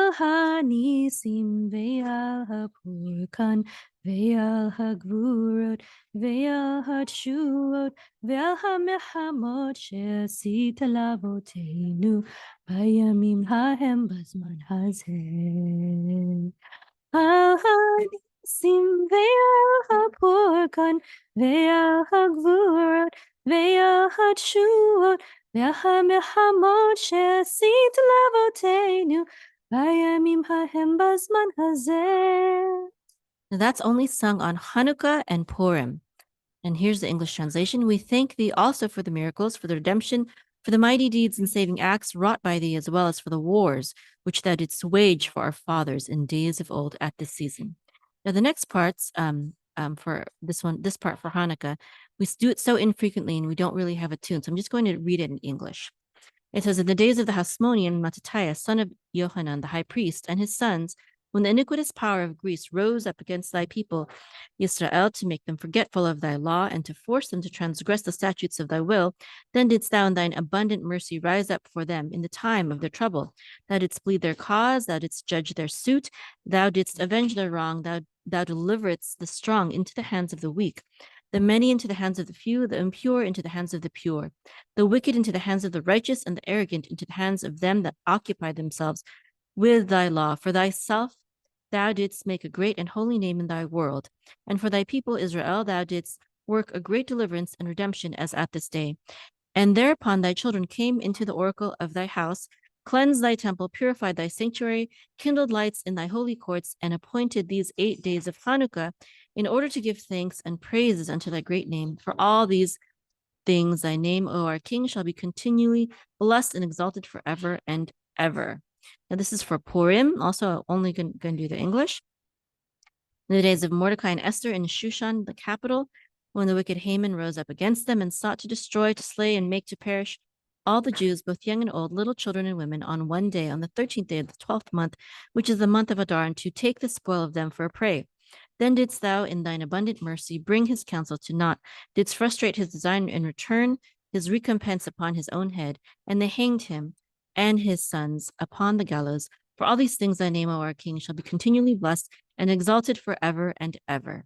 Ve'al hanisim, ve'al hapurkan, ve'al hagvurot, ve'al hatshuot, ve'al hamehamot she'asita lavoteinu bayamim hahem bazman hazeh. Al hanisim, ve'al hapurkan, ve'al hagvurot, ve'al hatshuot, והמלחמות שעשית לאבותינו בימים ההם בזמן הזה. Now that's only sung on Hanukkah and Purim. And here's the English translation. We thank thee also for the miracles, for the redemption, for the mighty deeds and saving acts wrought by thee, as well as for the wars which thou didst wage for our fathers in days of old at this season. Now the next parts for this part for Hanukkah, we do it so infrequently and we don't really have a tune. So I'm just going to read it in English. It says, in the days of the Hasmonean, Mattathias, son of Johanan, the high priest, and his sons, when the iniquitous power of Greece rose up against thy people, Israel, to make them forgetful of thy law and to force them to transgress the statutes of thy will, then didst thou in thine abundant mercy rise up for them in the time of their trouble. Thou didst plead their cause, thou didst judge their suit, thou didst avenge their wrong, thou deliveredst the strong into the hands of the weak, the many into the hands of the few, the impure into the hands of the pure, the wicked into the hands of the righteous, and the arrogant into the hands of them that occupy themselves with thy law. For thyself thou didst make a great and holy name in thy world, and for thy people Israel thou didst work a great deliverance and redemption as at this day. And thereupon thy children came into the oracle of thy house, cleansed thy temple, purified thy sanctuary, kindled lights in thy holy courts, and appointed these 8 days of Hanukkah in order to give thanks and praises unto thy great name. For all these things thy name, O our King, shall be continually blessed and exalted forever and ever. Now this is for Purim. Also, only going to do the English. In the days of Mordecai and Esther in Shushan, the capital, when the wicked Haman rose up against them and sought to destroy, to slay, and make to perish all the Jews, both young and old, little children and women, on one day, on the 13th day of the 12th month, which is the month of Adar, and to take the spoil of them for a prey. Then didst thou, in thine abundant mercy, bring his counsel to naught, didst frustrate his design and return his recompense upon his own head, and they hanged him and his sons upon the gallows. For all these things thy name, O our King, shall be continually blessed and exalted forever and ever.